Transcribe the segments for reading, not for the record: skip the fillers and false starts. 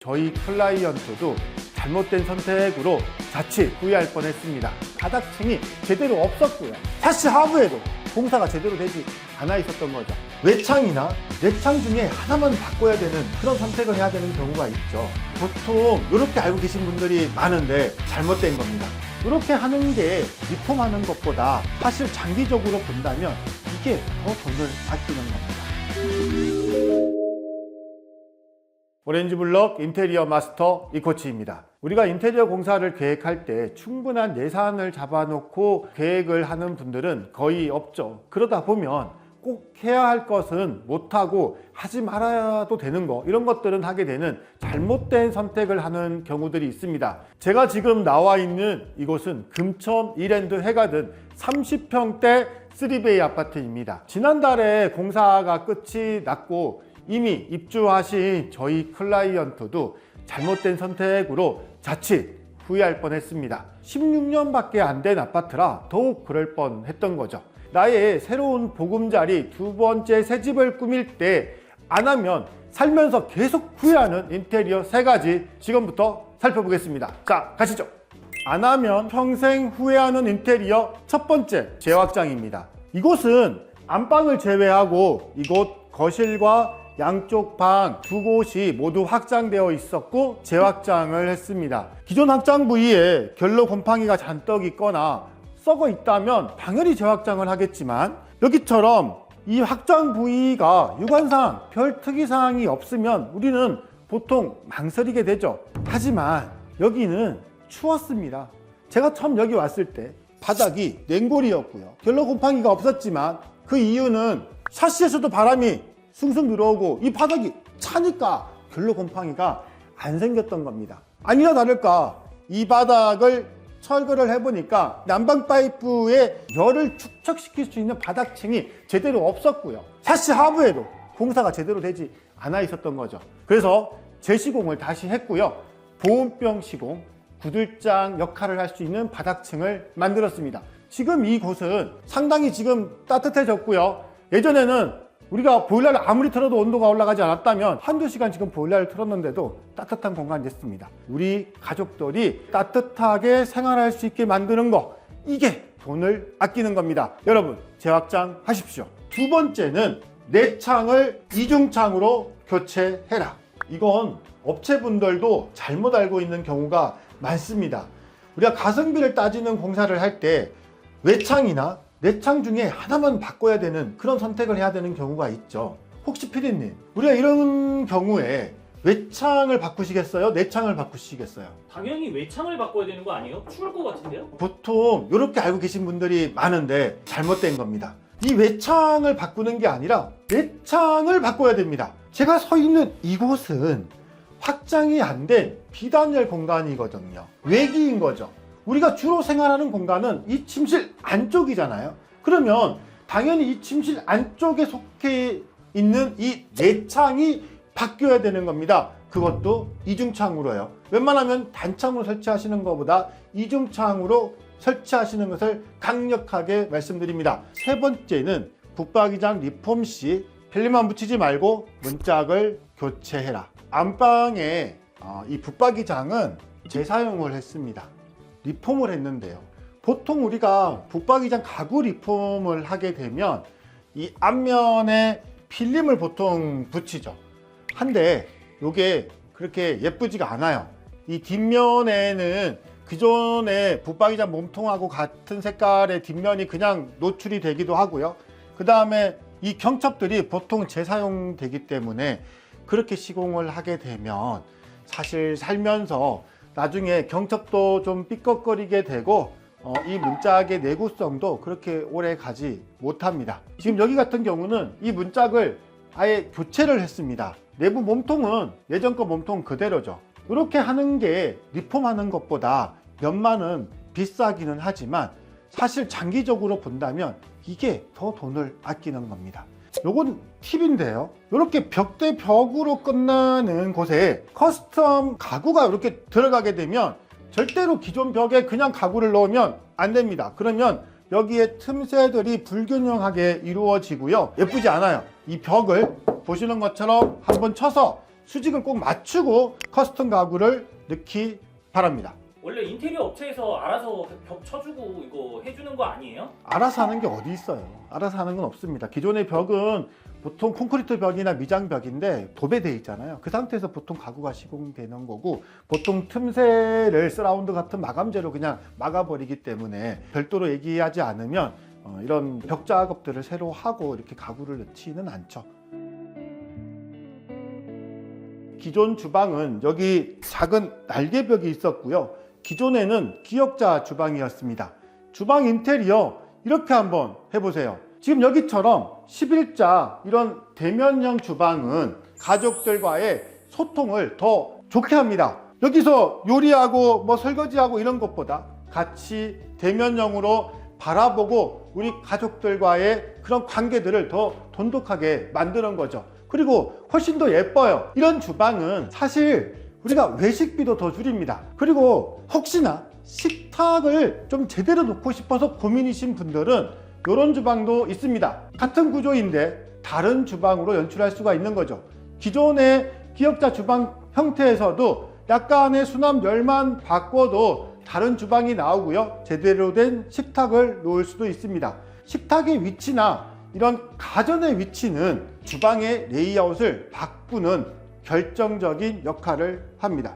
저희 클라이언트도 잘못된 선택으로 자칫 후회할 뻔했습니다. 바닥층이 제대로 없었고요. 샤시 하부에도 공사가 제대로 되지 않아 있었던 거죠. 외창이나 내창 중에 하나만 바꿔야 되는 그런 선택을 해야 되는 경우가 있죠. 보통 이렇게 알고 계신 분들이 많은데 잘못된 겁니다. 이렇게 하는 게 리폼하는 것보다 사실 장기적으로 본다면 이게 더 돈을 아끼는 겁니다. 오렌지블럭 인테리어 마스터 이코치입니다. 우리가 인테리어 공사를 계획할 때 충분한 예산을 잡아놓고 계획을 하는 분들은 거의 없죠. 그러다 보면 꼭 해야 할 것은 못하고 하지 말아도 되는 거, 이런 것들은 하게 되는 잘못된 선택을 하는 경우들이 있습니다. 제가 지금 나와 있는 이곳은 금천 이랜드 해가든 30평대 3베이 아파트입니다. 지난달에 공사가 끝이 났고 이미 입주하신 저희 클라이언트도 잘못된 선택으로 자칫 후회할 뻔했습니다. 16년밖에 안 된 아파트라 더욱 그럴 뻔했던 거죠. 나의 새로운 보금자리 두 번째 새집을 꾸밀 때 안 하면 살면서 계속 후회하는 인테리어 3가지 지금부터 살펴보겠습니다. 자, 가시죠. 안 하면 평생 후회하는 인테리어 첫 번째, 제확장입니다. 이곳은 안방을 제외하고 이곳 거실과 양쪽 방 두 곳이 모두 확장되어 있었고 재확장을 했습니다. 기존 확장 부위에 결로 곰팡이가 잔뜩 있거나 썩어 있다면 당연히 재확장을 하겠지만, 여기처럼 이 확장 부위가 유관상 별 특이사항이 없으면 우리는 보통 망설이게 되죠. 하지만 여기는 추웠습니다. 제가 처음 여기 왔을 때 바닥이 냉골이었고요. 결로 곰팡이가 없었지만 그 이유는 샤시에서도 바람이 숭숭 들어오고 이 바닥이 차니까 결로 곰팡이가 안 생겼던 겁니다. 아니나 다를까 이 바닥을 철거를 해보니까 난방 파이프에 열을 축적시킬 수 있는 바닥층이 제대로 없었고요. 샤시 하부에도 공사가 제대로 되지 않아 있었던 거죠. 그래서 재시공을 다시 했고요. 보온병 시공, 구들장 역할을 할 수 있는 바닥층을 만들었습니다. 지금 이곳은 상당히 지금 따뜻해졌고요. 예전에는 우리가 보일러를 아무리 틀어도 온도가 올라가지 않았다면 한두 시간 지금 보일러를 틀었는데도 따뜻한 공간이 됐습니다. 우리 가족들이 따뜻하게 생활할 수 있게 만드는 거, 이게 돈을 아끼는 겁니다. 여러분, 재확장 하십시오. 두 번째는 내창을 이중창으로 교체해라. 이건 업체분들도 잘못 알고 있는 경우가 많습니다. 우리가 가성비를 따지는 공사를 할 때 외창이나 내창 중에 하나만 바꿔야 되는 그런 선택을 해야 되는 경우가 있죠. 혹시 피디님, 우리가 이런 경우에 외창을 바꾸시겠어요? 내창을 바꾸시겠어요? 당연히 외창을 바꿔야 되는 거 아니에요? 추울 것 같은데요? 보통 이렇게 알고 계신 분들이 많은데 잘못된 겁니다. 이 외창을 바꾸는 게 아니라 내창을 바꿔야 됩니다. 제가 서 있는 이곳은 확장이 안 된 비단열 공간이거든요. 외기인 거죠. 우리가 주로 생활하는 공간은 이 침실 안쪽이잖아요. 그러면 당연히 이 침실 안쪽에 속해 있는 이 내창이 바뀌어야 되는 겁니다. 그것도 이중창으로요. 웬만하면 단창으로 설치하시는 것보다 이중창으로 설치하시는 것을 강력하게 말씀드립니다. 세 번째는 붙박이장 리폼 시 필름만 붙이지 말고 문짝을 교체해라. 안방에 이 붙박이장은 재사용을 했습니다. 리폼을 했는데요. 보통 우리가 붙박이장 가구 리폼을 하게 되면 이 앞면에 필름을 보통 붙이죠. 한데 이게 그렇게 예쁘지가 않아요. 이 뒷면에는 기존의 붙박이장 몸통하고 같은 색깔의 뒷면이 그냥 노출이 되기도 하고요. 그 다음에 이 경첩들이 보통 재사용되기 때문에 그렇게 시공을 하게 되면 사실 살면서 나중에 경첩도 좀 삐걱거리게 되고 이 문짝의 내구성도 그렇게 오래 가지 못합니다. 지금 여기 같은 경우는 이 문짝을 아예 교체를 했습니다. 내부 몸통은 예전 거 몸통 그대로죠. 이렇게 하는 게 리폼하는 것보다 몇만원 비싸기는 하지만 사실 장기적으로 본다면 이게 더 돈을 아끼는 겁니다. 요건 팁인데요. 이렇게 벽 대 벽으로 끝나는 곳에 커스텀 가구가 이렇게 들어가게 되면 절대로 기존 벽에 그냥 가구를 넣으면 안 됩니다. 그러면 여기에 틈새들이 불균형하게 이루어지고요. 예쁘지 않아요. 이 벽을 보시는 것처럼 한번 쳐서 수직을 꼭 맞추고 커스텀 가구를 넣기 바랍니다. 원래 인테리어 업체에서 알아서 벽 쳐주고 이거 해주는 거 아니에요? 알아서 하는 게 어디 있어요. 알아서 하는 건 없습니다. 기존의 벽은 보통 콘크리트 벽이나 미장 벽인데 도배돼 있잖아요. 그 상태에서 보통 가구가 시공되는 거고, 보통 틈새를 서라운드 같은 마감재로 그냥 막아버리기 때문에 별도로 얘기하지 않으면 이런 벽 작업들을 새로 하고 이렇게 가구를 넣지는 않죠. 기존 주방은 여기 작은 날개벽이 있었고요. 기존에는 기역자 주방이었습니다. 주방 인테리어 이렇게 한번 해보세요. 지금 여기처럼 11자 이런 대면형 주방은 가족들과의 소통을 더 좋게 합니다. 여기서 요리하고 뭐 설거지하고 이런 것보다 같이 대면형으로 바라보고 우리 가족들과의 그런 관계들을 더 돈독하게 만드는 거죠. 그리고 훨씬 더 예뻐요. 이런 주방은 사실 우리가 외식비도 더 줄입니다. 그리고 혹시나 식탁을 좀 제대로 놓고 싶어서 고민이신 분들은 이런 주방도 있습니다. 같은 구조인데 다른 주방으로 연출할 수가 있는 거죠. 기존의 기역자 주방 형태에서도 약간의 수납열만 바꿔도 다른 주방이 나오고요. 제대로 된 식탁을 놓을 수도 있습니다. 식탁의 위치나 이런 가전의 위치는 주방의 레이아웃을 바꾸는 결정적인 역할을 합니다.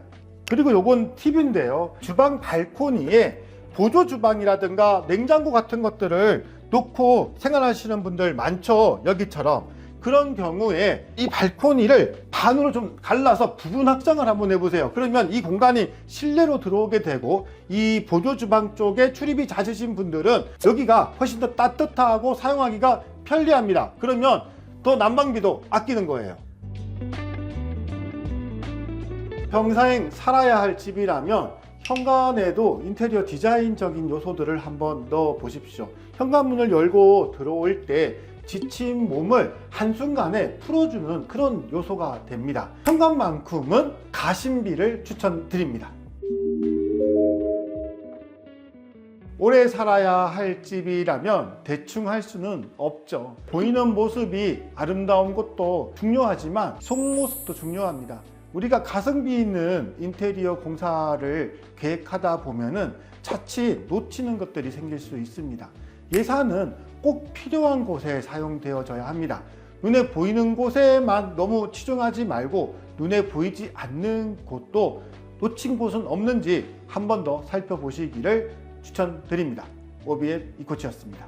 그리고 요건 팁인데요. 주방 발코니에 보조 주방이라든가 냉장고 같은 것들을 놓고 생활하시는 분들 많죠. 여기처럼. 그런 경우에 이 발코니를 반으로 좀 갈라서 부분 확장을 한번 해보세요. 그러면 이 공간이 실내로 들어오게 되고, 이 보조 주방 쪽에 출입이 잦으신 분들은 여기가 훨씬 더 따뜻하고 사용하기가 편리합니다. 그러면 더 난방비도 아끼는 거예요. 평생 살아야 할 집이라면 현관에도 인테리어 디자인적인 요소들을 한번 넣어 보십시오. 현관문을 열고 들어올 때 지친 몸을 한순간에 풀어주는 그런 요소가 됩니다. 현관만큼은 가심비를 추천드립니다. 오래 살아야 할 집이라면 대충 할 수는 없죠. 보이는 모습이 아름다운 것도 중요하지만 속모습도 중요합니다. 우리가 가성비 있는 인테리어 공사를 계획하다 보면은 자칫 놓치는 것들이 생길 수 있습니다. 예산은 꼭 필요한 곳에 사용되어져야 합니다. 눈에 보이는 곳에만 너무 치중하지 말고 눈에 보이지 않는 곳도 놓친 곳은 없는지 한 번 더 살펴보시기를 추천드립니다. 오비의 이코치였습니다.